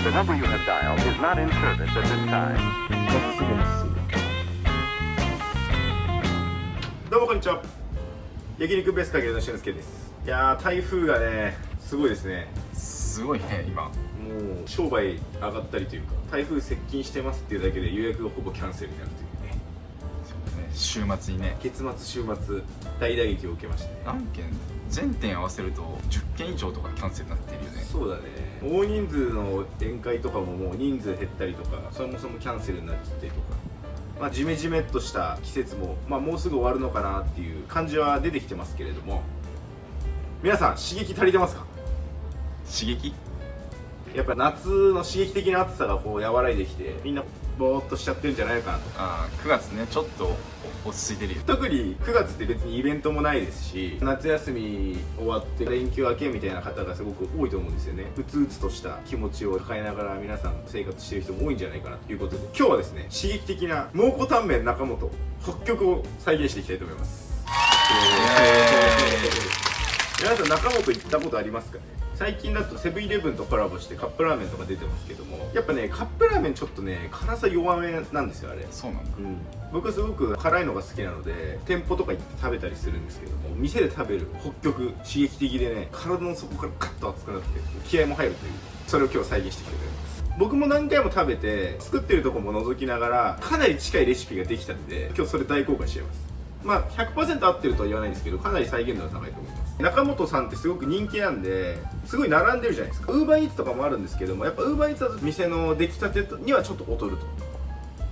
The number you have dialed is not in service at this time. まっすぐまっすぐ。どうもこんにちは。焼肉ベースかけるの俊介です。いやー、台風がねすごいですね。すごいね今。もう商売上がったりというか、台風接近してますっていうだけで予約がほぼキャンセルになるというね。そうね、週末にね、月末週末大打撃を受けましてね。何件全店合わせると10件以上とかキャンセルになってるよね。そうだね。大人数の宴会とかももう人数減ったりとか、そもそもキャンセルになっちゃったりとか、まあジメジメっとした季節も、まあ、もうすぐ終わるのかなっていう感じは出てきてますけれども、皆さん刺激足りてますか？刺激？やっぱ夏の刺激的な暑さがこう和らいできて、みんなぼーっとしちゃってるんじゃないかなと。9月ね、ちょっと落ち着いてるよ。特に9月って別にイベントもないですし、夏休み終わって連休明けみたいな方がすごく多いと思うんですよね。うつうつとした気持ちを抱えながら皆さん生活してる人も多いんじゃないかなということで、今日はですね、刺激的な蒙古タンメン中本北極を再現していきたいと思います。皆さん中本行ったことありますかね？最近だとセブンイレブンとコラボしてカップラーメンとか出てますけども、やっぱねカップラーメンちょっとね辛さ弱めなんですよあれ。そうなんだ。僕すごく辛いのが好きなので店舗とか行って食べたりするんですけども、店で食べる北極刺激的でね、体の底からカッと熱くなって気合も入るという、それを今日再現していきたいと思います。僕も何回も食べて作ってるとこも覗きながらかなり近いレシピができたので、今日それ大公開しちゃいます。まあ 100% 合ってるとは言わないんですけど、かなり再現度が高いと思います。中本さんってすごく人気なんで、すごい並んでるじゃないですか。ウーバーイーツとかもあるんですけども、やっぱウーバーイーツだと店の出来たてにはちょっと劣ると。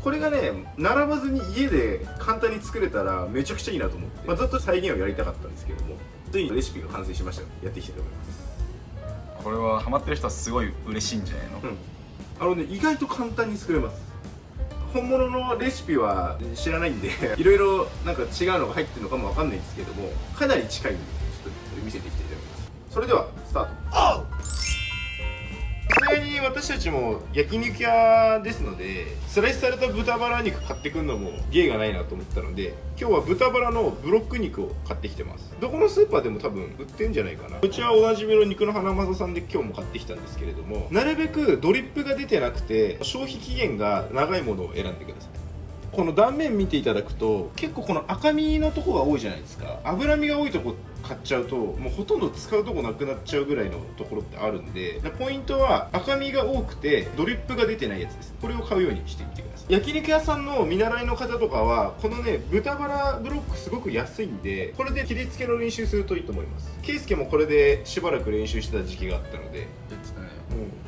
これがね並ばずに家で簡単に作れたらめちゃくちゃいいなと思って、まあ、ずっと再現をやりたかったんですけども、ついにレシピが完成しましたのでやっていきたいと思います。これはハマってる人はすごい嬉しいんじゃないの？意外と簡単に作れます。本物のレシピは知らないんでいろいろなんか違うのが入ってるのかもわかんないんですけども、かなり近いんでちょっと見せていきたいと思います。それではスタート。さすがに私たちも焼肉屋ですので、スライスされた豚バラ肉買ってくるのも芸がないなと思ったので、今日は豚バラのブロック肉を買ってきてます。どこのスーパーでも多分売ってんじゃないかな。うちはおなじみの肉の花正さんで今日も買ってきたんですけれども、なるべくドリップが出てなくて消費期限が長いものを選んでください。この断面見ていただくと結構この赤身のとこが多いじゃないですか。脂身が多いとこ買っちゃうともうほとんど使うとこなくなっちゃうぐらいのところってあるんで、ポイントは赤身が多くてドリップが出てないやつです。これを買うようにしてみてください。焼肉屋さんの見習いの方とかはこのね豚バラブロックすごく安いんで、これで切り付けの練習するといいと思います。ケイスケもこれでしばらく練習してた時期があったので、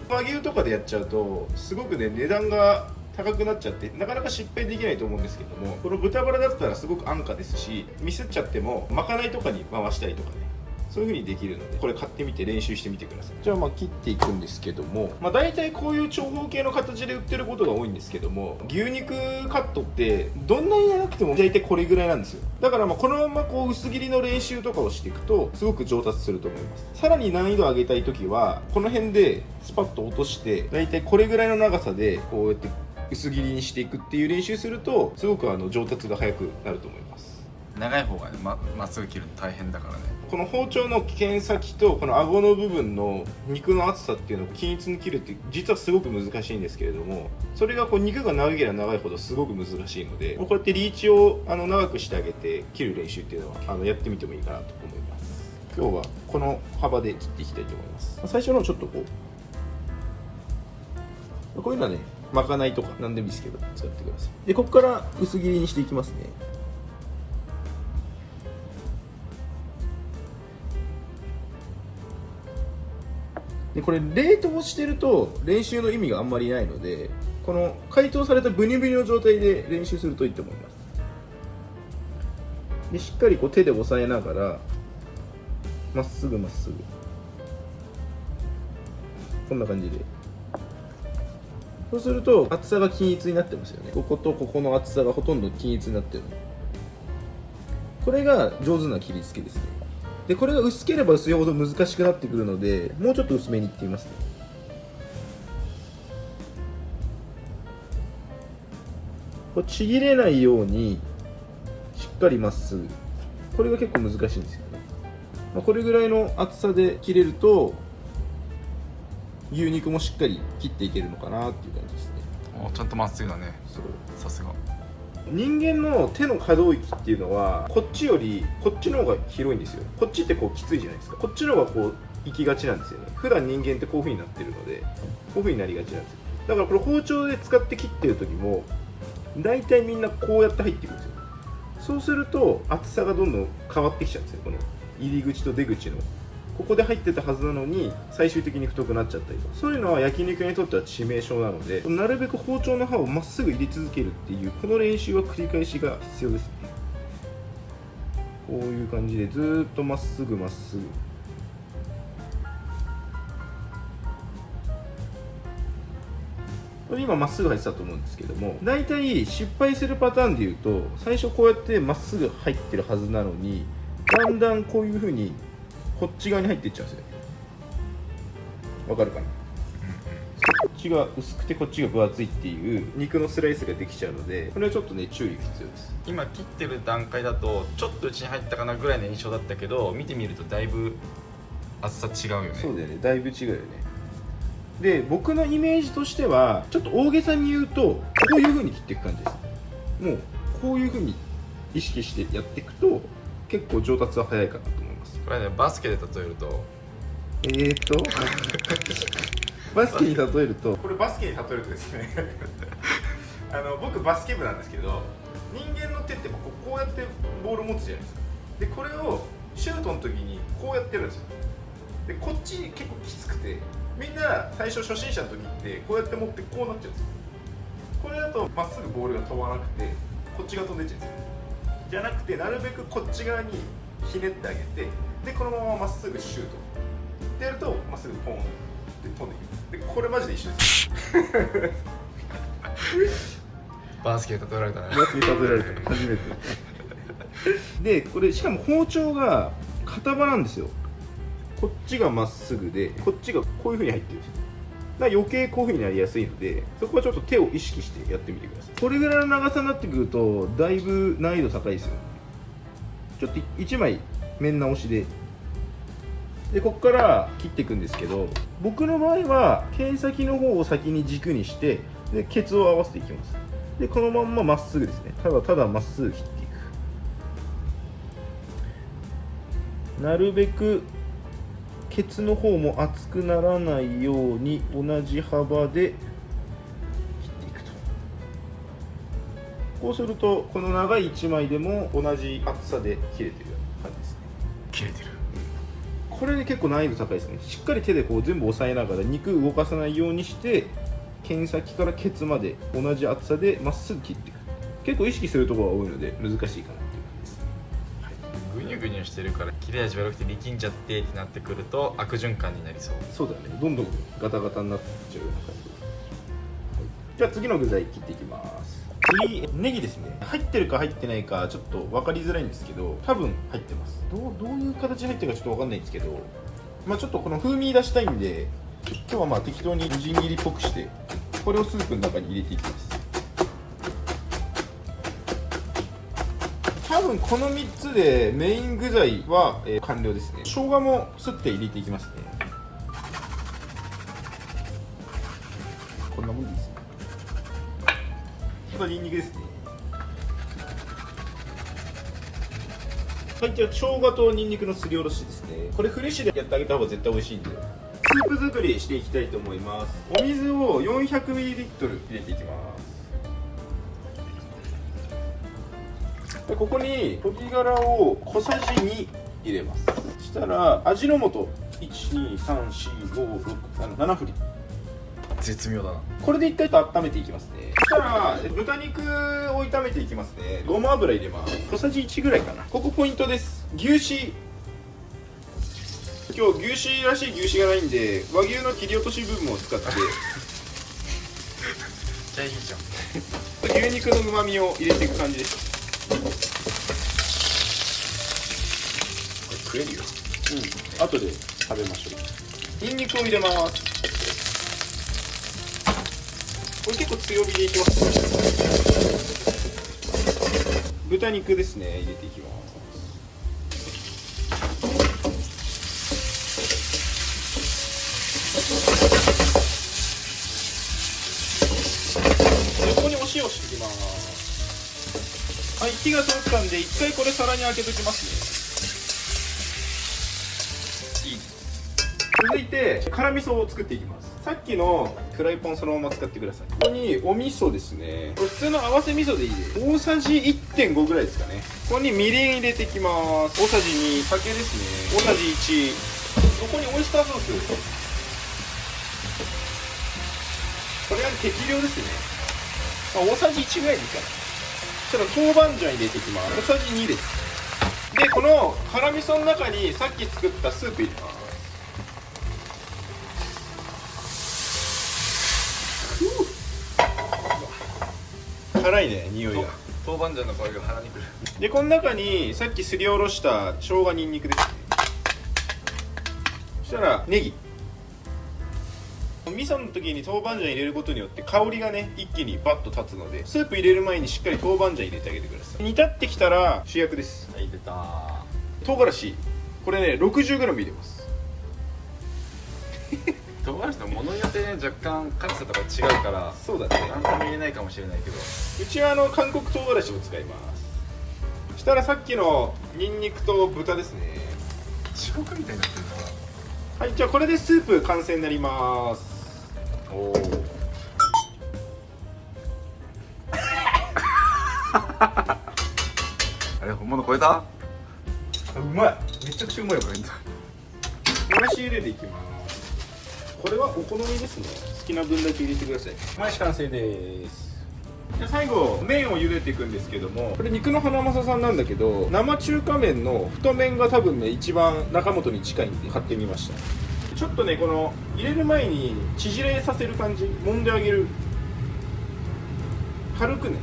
和牛とかでやっちゃうとすごくね値段が高くなっちゃってなかなか失敗できないと思うんですけども、この豚バラだったらすごく安価ですし、ミスっちゃってもまかないとかに回したりとかね、そういう風にできるのでこれ買ってみて練習してみてください。じゃあ切っていくんですけども、大体こういう長方形の形で売ってることが多いんですけども、牛肉カットってどんなに長くても大体これぐらいなんですよ。だからこのままこう薄切りの練習とかをしていくとすごく上達すると思います。さらに難易度を上げたい時はこの辺でスパッと落として大体これぐらいの長さでこうやって薄切りにしていくっていう練習するとすごく上達が早くなると思います。長い方がね、まっすぐ切るの大変だからね。この包丁の剣先とこの顎の部分の肉の厚さっていうのを均一に切るって実はすごく難しいんですけれども、それが肉が長ければ長いほどすごく難しいので、こうやってリーチを長くしてあげて切る練習っていうのはやってみてもいいかなと思います。今日はこの幅で切っていきたいと思います。最初のちょっとこういうのはねまかないとか何でもいいですけど使ってください。でここから薄切りにしていきますね。でこれ冷凍してると練習の意味があんまりないので、この解凍されたブニブニの状態で練習するといいと思います。でしっかり手で押さえながらまっすぐまっすぐこんな感じで、そうすると厚さが均一になってますよね。こことここの厚さがほとんど均一になってる。これが上手な切り付けですね。でこれが薄ければ薄いほど難しくなってくるので、もうちょっと薄めにいってみますね。こうちぎれないようにしっかりまっすぐ、これが結構難しいんですよね。これぐらいの厚さで切れると牛肉もしっかり切っていけるのかなっていう感じですね。ちゃんとまっすぐだね。そう、さすが。人間の手の可動域っていうのはこっちよりこっちの方が広いんですよ。こっちってこうきついじゃないですか。こっちの方がこう行きがちなんですよね。普段人間ってこういう風になってるのでこういう風になりがちなんですよ。だからこれ包丁で使って切ってる時も大体みんなこうやって入っていくんですよ。そうすると厚さがどんどん変わってきちゃうんですよ。この入り口と出口のここで入ってたはずなのに最終的に太くなっちゃったりとか、そういうのは焼肉にとっては致命傷なので、なるべく包丁の刃をまっすぐ入れ続けるっていうこの練習は繰り返しが必要ですね。こういう感じでずーっとまっすぐまっすぐ。これ今まっすぐ入ってたと思うんですけども、大体失敗するパターンでいうと最初こうやってまっすぐ入ってるはずなのにだんだんこういう風にこっち側に入っていっちゃうんですよ。わかるかな。こっちが薄くてこっちが分厚いっていう肉のスライスができちゃうので、これはちょっとね注意が必要です。今切ってる段階だとちょっと内に入ったかなぐらいの印象だったけど、見てみるとだいぶ厚さ違うよね。そうだよね、だいぶ違うよね。で僕のイメージとしてはちょっと大げさに言うとこういう風に切っていく感じです。もうこういう風に意識してやっていくと結構上達は早いかなと思います。これね、バスケで例えるとバスケに例えると、これバスケに例えるとですね僕バスケ部なんですけど、人間の手ってこうやってボール持つじゃないですか。でこれをシュートの時にこうやってるんですよ。でこっち結構きつくて、みんな最初初心者の時ってこうやって持ってこうなっちゃうんですよ。これだとまっすぐボールが飛ばなくてこっちが飛んでっちゃうんですよ。じゃなくてなるべくこっち側にひねってあげて、でこのまままっすぐシュートってやるとまっすぐポンって飛んでいきます。でこれマジで一緒ですバスケで例えられたね。バスケに例えられた初めてでこれしかも包丁が片刃なんですよ。こっちがまっすぐでこっちがこういう風に入ってるんですよ。だから余計こういう風になりやすいので、そこはちょっと手を意識してやってみてください。これぐらいの長さになってくるとだいぶ難易度高いですよ。ちょっと1枚面直しでここから切っていくんですけど、僕の場合は剣先の方を先に軸にしてでケツを合わせていきます。でこのまんままっすぐですね。ただただまっすぐ切っていく。なるべくケツの方も厚くならないように同じ幅で切っていくと。こうするとこの長い1枚でも同じ厚さで切れてるような感じですね。切れてる。これで結構難易度高いですね。しっかり手でこう全部押さえながら肉動かさないようにして剣先からケツまで同じ厚さでまっすぐ切っていく。結構意識するところが多いので難しいかなっていう感じです。グニュグニュしてるから切れ味悪くて力んじゃってってなってくると悪循環になりそう。そうだね、どんどんガタガタになっちゃうような感じ。じゃあ次の具材切っていきます。次ネギですね。入ってるか入ってないかちょっと分かりづらいんですけど多分入ってます。どういう形で入ってるかちょっと分かんないんですけど、まあちょっとこの風味出したいんで今日はまあ適当にみじん切りっぽくしてこれをスープの中に入れていきます。多分この3つでメイン具材は、完了ですね。生姜もすって入れていきますね。こんなもんでいいですね。あとニンニクですね。はい、じゃあ生姜とニンニクのすりおろしですね。これフレッシュでやってあげた方が絶対美味しいんで。スープ作りしていきたいと思います。お水を 400ml 入れていきます。でここに鶏ガラを小さじ2入れます。そしたら味の素 1,2,3,4,5,6,7 振り。絶妙だな。これで一回と温めていきますね。そしたら豚肉を炒めていきますね。ごま油入れます。小さじ1ぐらいかな。ここポイントです。牛脂。今日牛脂らしい牛脂がないんで和牛の切り落とし部分を使ってじゃあいいじゃん。牛肉の旨味を入れていく感じです。これ食えるよ。うん、後で食べましょう。ニンニクを入れます。これ結構強火でいきます。豚肉ですね、入れていきます。していきます。はい、火が通ったんで一回これ皿に開けときますね。いい。続いて辛味噌を作っていきます。さっきのフライパンそのまま使ってください。ここにお味噌ですね。これ普通の合わせ味噌でいいです。大さじ 1.5 ぐらいですかね。ここにみりん入れていきます。大さじ2、酒ですね。大さじ1。ここにオイスターソース。これは適量ですね。まあ、大さじ1ぐらいでいいかな。そしたら豆板醤入れていきます。大さじ2です。で、この辛味噌の中にさっき作ったスープ入れます。辛いね、匂いが。豆板醤の香りが鼻にくる。で、この中にさっきすりおろした生姜にんにくですね。そしたらネギ。味噌の時に豆板醤入れることによって香りがね一気にバッと立つので、スープ入れる前にしっかり豆板醤入れてあげてください。煮立ってきたら主役です。はい、出た。唐辛子、これね 60g 入れます。唐辛子のものによってね若干辛さとか違うから、そうだね、何とも言えないかもしれないけど、うちは韓国唐辛子を使います。そしたらさっきのニンニクと豚ですね。地獄みたいになってるはい、じゃあこれでスープ完成になります。な。おお。あれ本物超えた？うまい、めちゃくちゃうまいよこれ。もやし入れていきます。これはお好みですね。好きな分だけ入れてください。もやし完成です。じゃあ最後麺を茹でていくんですけども、これ肉のハナマサさんなんだけど、生中華麺の太麺が多分ね一番中本に近いんで買ってみました。ちょっとねこの入れる前に縮れさせる感じ、揉んであげる。軽くね、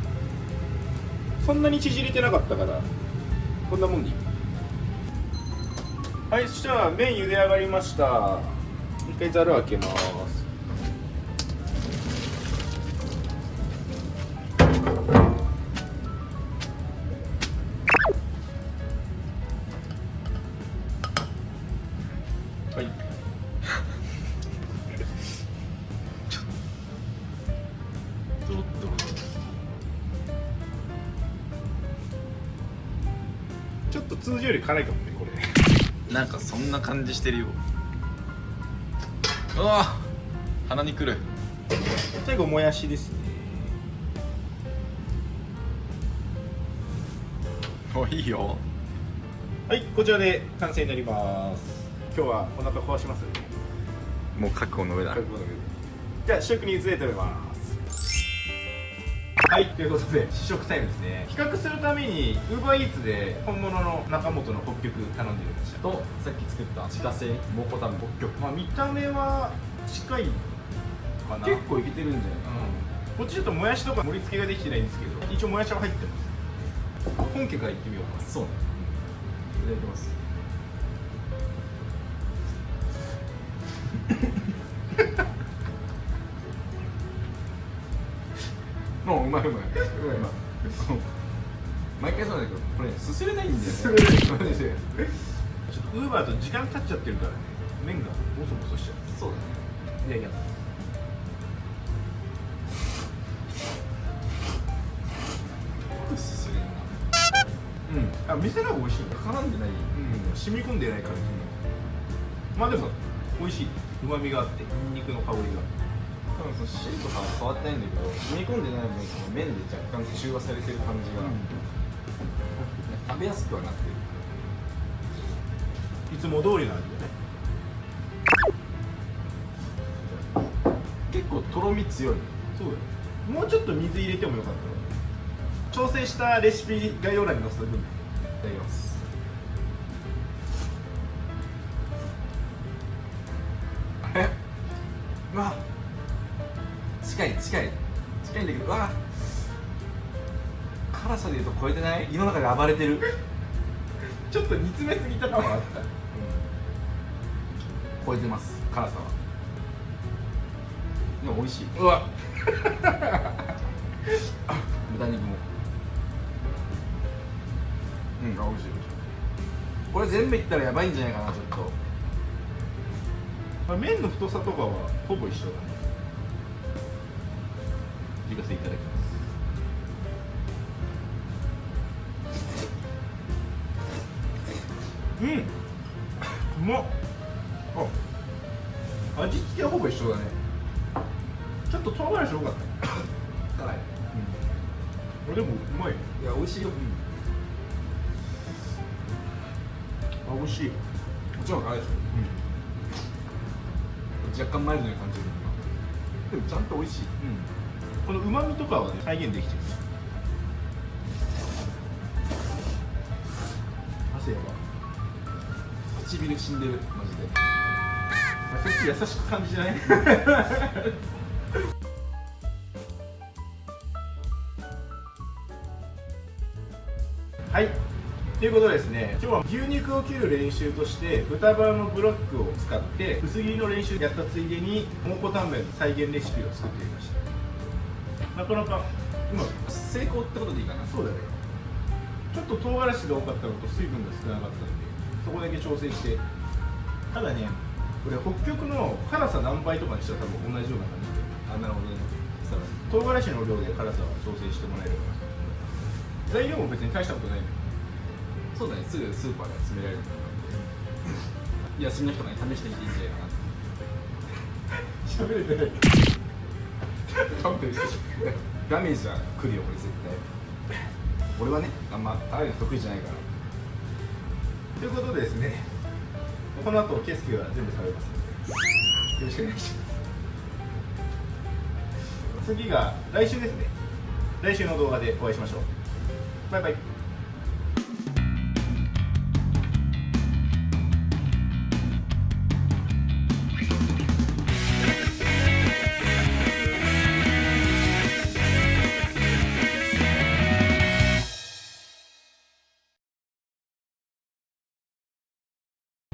そんなに縮れてなかったからこんなもんでいい。はい、そしたら麺茹で上がりました。一回ざる開けます。はい。ドロッドロ。ちょっと通常より辛いかもねこれ。なんかそんな感じしてるよ。うわ、鼻にくる。最後もやしですね。お、いいよ。はい、こちらで完成になります。今日はお腹壊します。もう覚悟の上だ。じゃあ試食に移りたいと思います。はい、ということで試食タイムですね。比較するために UberEats で本物の中本の北極頼んでみました。とさっき作った自家製蒙古タン北極。まあ見た目は近いかな。結構いけてるんじゃないかこっちちょっともやしとか盛り付けができてないんですけど、一応もやしは入ってます。本家から行ってみようかな。な。そうね。いただきます。もううまいうまい。毎回そうなんだけど、これすすれないんだよね。ちょっとウーバーと時間経っちゃってるからね、麺がボソボソしちゃう。そうだね。いただきます。すすれるな。あ、店の方が美味しい。絡んでない。染み込んでない感じ。まあでも美味しい。旨味があってニンニクの香りが。多分その汁とかは変わってないんだけど、染み込んでない分その麺で若干中和されてる感じが、食べやすくはなってる。いつも通りの味だね。結構とろみ強い。そうだよ。もうちょっと水入れてもよかった。調整したレシピ概要欄に載せておくんで。いただきます。うわ、近いんだけど、うわ、辛さでいうと超えてない。胃の中で暴れてる。ちょっと煮詰めすぎた感はあった。超えてます、辛さは。でも美味しい。うわ豚肉も美味しい。これ全部いったらやばいんじゃないかな。ちょっとまあ、麺の太さとかはほぼ一緒だね。自家製いただきます。まっ。あ、味付けはほぼ一緒だね。ちょっと唐辛子多かったね。辛い。でもうまい。いや美味しいよ。あ、美味しい。もちろん辛いでしょ。若干マイルドに感じるけど、でもちゃんと美味しい。この旨味とかはね、再現できてる。汗やば。唇死んでるマジで。あ、そっち優しく感じじゃない？はい。ということでですね、今日は牛肉を切る練習として豚バラのブロックを使って薄切りの練習やったついでに蒙古タンメンの再現レシピを作ってみました。なかなかうまく成功ってことでいいかな。そうだね。ちょっと唐辛子が多かったのと水分が少なかったのでそこだけ調整して。ただね、これ北極の辛さ何倍とかにしたら多分同じような感じで、あ、なるほどね。さらに唐辛子の量で辛さを調整してもらえれば。材料も別に大したことないのよ。そうだね、すぐスーパーで集められる休みの日とかに試してみていいんじゃないかな。喋れてない。勘弁してダメージは来るよ、俺絶対。俺はね、あんま辛いの得意じゃないから。ということでですね、この後ケースキが全部食べますのでよろしくお願いします。次が来週ですね。来週の動画でお会いしましょう。バイバイ。